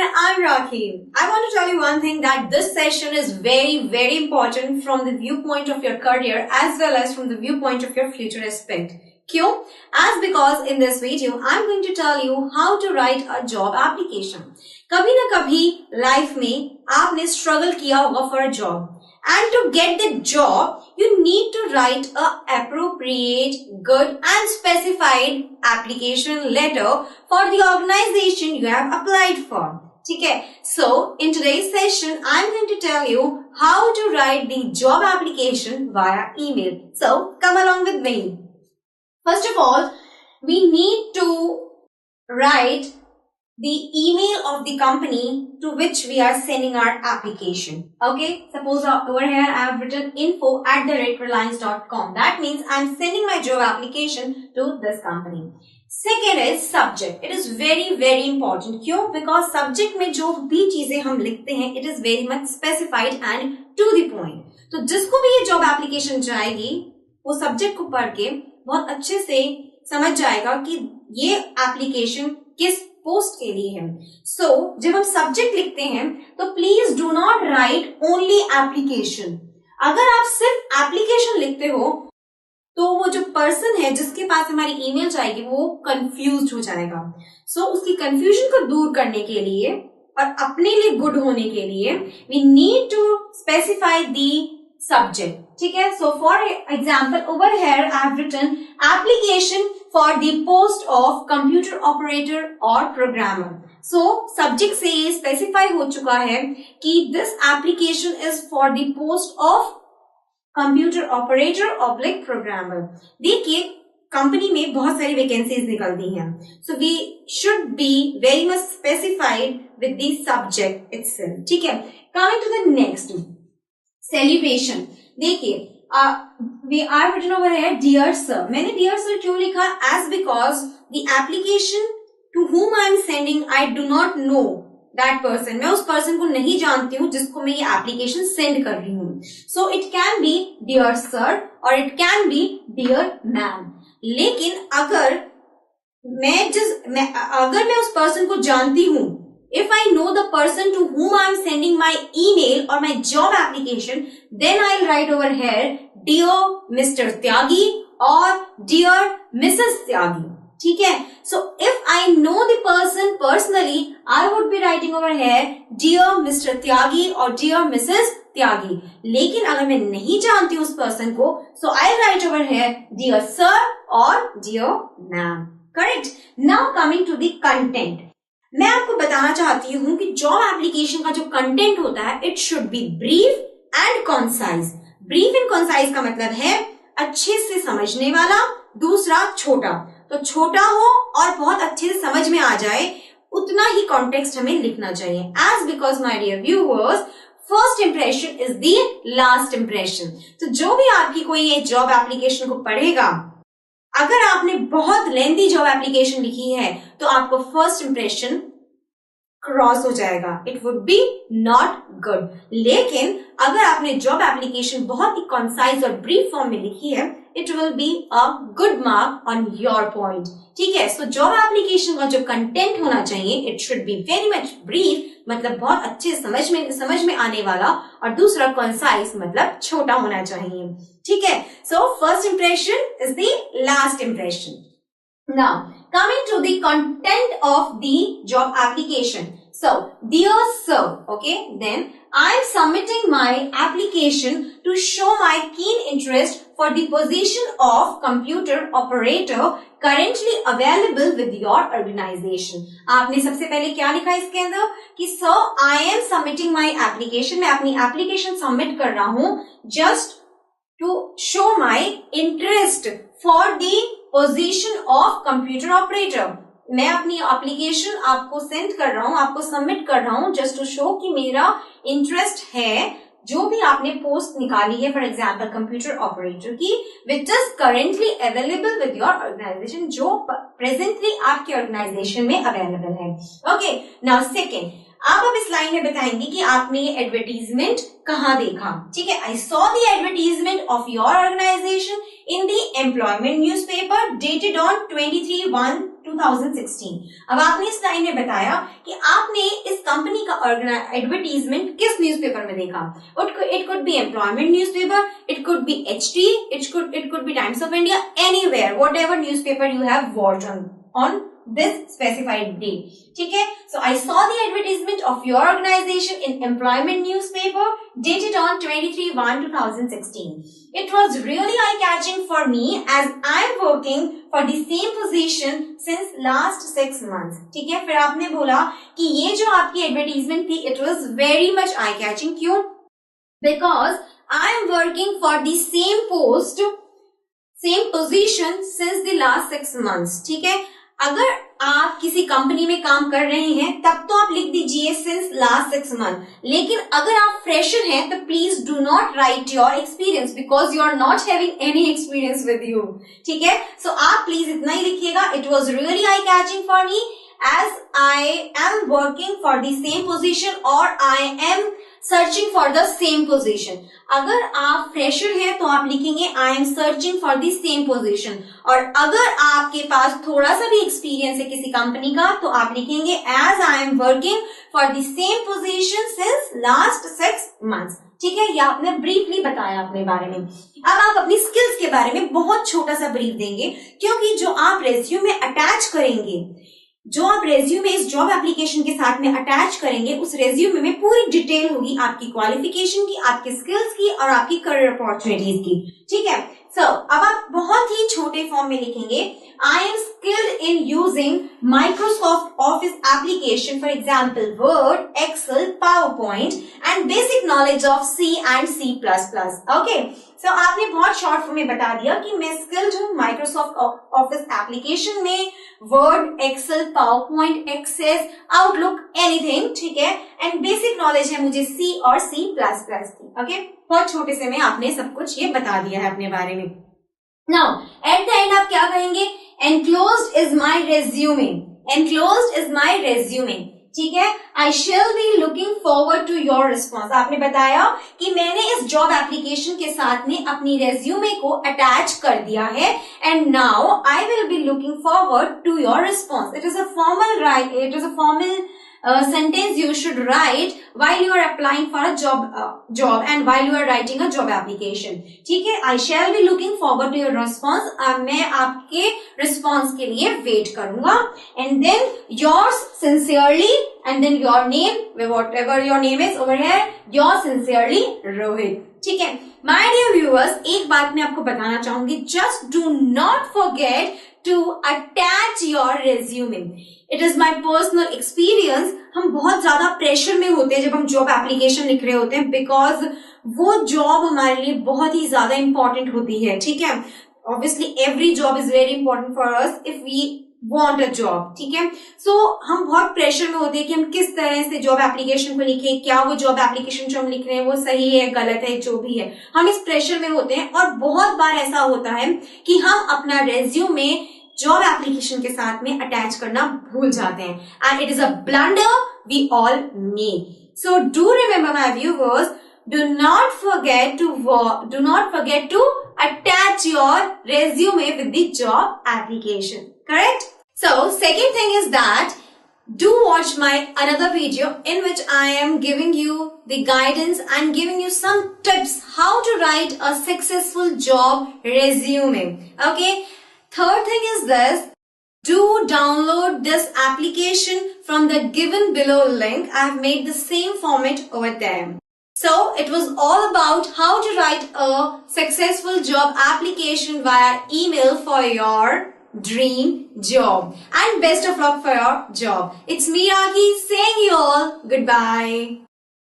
everyone, I'm Rakhi. I want to tell you one thing, that this session is very important from the viewpoint of your career as well as from the viewpoint of your future aspect. क्यों? As because in this video, I'm going to tell you how to write a job application. कभी ना कभी life में आपने struggle किया होगा for a job. And to get the job, you need to write a appropriate, good and specified application letter for the organization you have applied for. ठीक है? So, in today's session, I'm going to tell you how to write the job application via email. So, come along with me. First of all, we need to write the email of the company to which we are sending our application. Okay, suppose over here I have written info@reliance.com. That means I am sending my job application to this company. Second is subject. It is very important. क्यों? Because subject में जो भी चीजें हम लिखते हैं, it is very much specified and to the point. तो जिसको भी ये job application जाएगी, वो subject को पढ़ के बहुत अच्छे से समझ जाएगा कि ये एप्लीकेशन किस पोस्ट के लिए है. सो जब हम सब्जेक्ट लिखते हैं तो please do not right only application. अगर आप सिर्फ एप्लीकेशन लिखते हो तो वो जो पर्सन है जिसके पास हमारी ईमेल जाएगी वो कंफ्यूज हो जाएगा. सो उसकी कंफ्यूजन को दूर करने के लिए और अपने लिए गुड होने के लिए we need to specify the subject. ठीक है? So for example, over here I have written application for the post of computer operator or programmer. So subject से ये specify हो चुका है कि this application is for the post of computer operator oblique programmer. देखिए company में बहुत सारी वैकेंसीज निकलती हैं. So we should be very much specified with the subject itself. ठीक है? Coming to the next. Celebration. देखिए we are written over here dear sir. मैंने डियर सर क्यों लिखा? As because the application to whom I am sending, I do not know that person. मैं उस person को नहीं जानती हूँ जिसको मैं ये एप्लीकेशन सेंड कर रही हूँ. So it can be dear sir और it can be dear ma'am. लेकिन अगर मैं उस पर्सन को जानती हूँ, if I know the person to whom I am sending my email or my job application, then I'll write over here, dear Mr. Tyagi or dear Mrs. Tyagi. ठीक है? So if I know the person personally, I would be writing over here, dear Mr. Tyagi or dear Mrs. Tyagi. लेकिन अगर मैं नहीं जानती हूँ उस person को, so I'll write over here, dear sir or dear ma'am. Correct? Now coming to the content. मैं आपको बताना चाहती हूँ कि जॉब एप्लीकेशन का जो कंटेंट होता है it should be brief and concise. Brief and concise का मतलब है अच्छे से समझने वाला, दूसरा छोटा. तो छोटा हो और बहुत अच्छे से समझ में आ जाए, उतना ही कॉन्टेक्स्ट हमें लिखना चाहिए. As because my dear viewers, first impression is the last impression. तो जो भी आपकी कोई ये जॉब एप्लीकेशन को पढ़ेगा, अगर आपने बहुत लेंथी जॉब एप्लीकेशन लिखी है तो आपको फर्स्ट इंप्रेशन क्रॉस हो जाएगा. It would be not good. लेकिन अगर आपने जॉब एप्लीकेशन बहुत ही कंसाइज और ब्रीफ फॉर्म में लिखी है, it will be a good mark on your point. ठीक है? सो जॉब एप्लीकेशन का जो कंटेंट होना चाहिए, it should be very much brief, मतलब बहुत अच्छे समझ में आने वाला, और दूसरा कंसाइज मतलब छोटा होना चाहिए. ठीक है? So first impression is the last impression. Now, coming to the content of the job application. So, dear sir, okay, then I am submitting my application to show my keen interest for the position of computer operator currently available with your organization. आपने सबसे पहले क्या लिखा इसके अंदर कि sir, I am submitting my application. मैं अपनी application submit कर रहा हूँ just to show my interest for the position of computer operator. मैं अपनी एप्लीकेशन आपको सेंड कर रहा हूं, आपको सबमिट कर रहा हूं जस्ट टू शो कि मेरा इंटरेस्ट है जो भी आपने पोस्ट निकाली है, फॉर एग्जांपल कंप्यूटर ऑपरेटर की, which is currently available with your organisation, जो प्रेजेंटली आपके ऑर्गेनाइजेशन में अवेलेबल है. ओके, नाउ सेकेंड, आप अब इस लाइन में बताएंगे कि आपने ये एडवर्टीजमेंट कहाँ देखा. ठीक है? I saw the advertisement of your organisation in the employment newspaper dated on 23/1/2019. 2016। अब आपने इस लाइन में बताया कि आपने इस कंपनी का एडवर्टीजमेंट किस न्यूज़पेपर में देखा। It could be employment newspaper, it could be HT, it could be times of India, anywhere, whatever newspaper you have watched on this specified day. ठीक है, so I saw the advertisement of your organization in employment newspaper dated on 23/1/2016. It was really eye-catching for me as I am working for the same position since last 6 months. ठीक है, फिर आपने बोला कि ये जो आपकी एडवर्टीजमेंट थी it was very much eye-catching. क्यों? Because I am working for the same post, same position since the last 6 months. ठीक है, अगर आप किसी कंपनी में काम कर रहे हैं तब तो आप लिख दीजिए सिंस लास्ट 6 मंथ, लेकिन अगर आप फ्रेशर हैं तो please do not write your experience because you are not having any experience with you. ठीक है, सो आप प्लीज इतना ही लिखिएगा. It was really eye catching for me as I am working for the same position or I am searching for the same position. अगर आप fresher हैं तो आप लिखेंगे I am searching for the same position, और अगर आपके पास थोड़ा सा भी एक्सपीरियंस है किसी कंपनी का तो आप लिखेंगे as I am working for the same position since last 6 months. ठीक है, ये आपने ब्रीफली बताया अपने बारे में. अब आप अपनी स्किल्स के बारे में बहुत छोटा सा ब्रीफ देंगे, क्योंकि जो आप रेज्यूमे अटैच करेंगे, जो आप रेज्यूमे इस जॉब एप्लीकेशन के साथ में अटैच करेंगे, उस रेज्यूमे में पूरी डिटेल होगी आपकी क्वालिफिकेशन की, आपके स्किल्स की और आपकी करियर अपॉर्चुनिटीज की. ठीक है, सो अब आप बहुत ही छोटे फॉर्म में लिखेंगे I am skilled in using Microsoft Office application, for example Word, Excel, PowerPoint and basic knowledge of C and C++. Okay, so आपने बहुत शॉर्ट फॉर्म में बता दिया कि मैं स्किल्ड हूँ माइक्रोसॉफ्ट ऑफिस एप्लीकेशन में, Word, Excel, PowerPoint, Access, Outlook, anything. ठीक है, एंड बेसिक नॉलेज है मुझे C और C++ की. ओके, बहुत छोटे से में आपने सब कुछ ये बता दिया है अपने बारे में. नाउ एट द एंड आप क्या कहेंगे? Enclosed is my resume. Enclosed is my resume. ठीक है, I shall be looking forward to your response. आपने बताया कि मैंने इस जॉब एप्लीकेशन के साथ में अपनी रेज्यूमे को अटैच कर दिया है, and now I will be looking forward to your response. It is a formal sentence you should write while you are applying for a job and while you are writing a job application. ठीक है, I shall be looking forward to your response. मैं आपके response के लिए wait करूंगा. And then yours sincerely and then your name, whatever your name is over here, yours sincerely Rohit. ठीक है, my dear viewers, एक बात मैं आपको बताना चाहूंगी. Just do not forget to attach your resume. It is my personal experience. हम बहुत ज्यादा प्रेशर में होते हैं जब हम जॉब एप्लीकेशन लिख रहे होते हैं, बिकॉज वो जॉब हमारे लिए बहुत ही ज्यादा इंपॉर्टेंट होती है. ठीक है, obviously every job is very important for us if we want a job. ठीक है, सो हम बहुत प्रेशर में होते हैं कि हम किस तरह से जॉब एप्लीकेशन को लिखें, क्या वो जॉब एप्लीकेशन जो हम लिख रहे हैं वो सही है, गलत है, जो भी है, हम इस प्रेशर में होते हैं. और बहुत बार ऐसा होता है कि हम अपना रेज्यूमे जॉब एप्लीकेशन के साथ में अटैच करना भूल जाते हैं, and it is a blunder we all make. So do remember my viewers, do not forget to attach your resume with the job application. Correct? So second thing is that do watch my another video in which I am giving you the guidance and giving you some tips how to write a successful job resume. Okay? Third thing is this, do download this application from the given below link. I have made the same format over there. So it was all about how to write a successful job application via email for your dream job. And best of luck for your job. It's me, Rakhi, saying you all goodbye.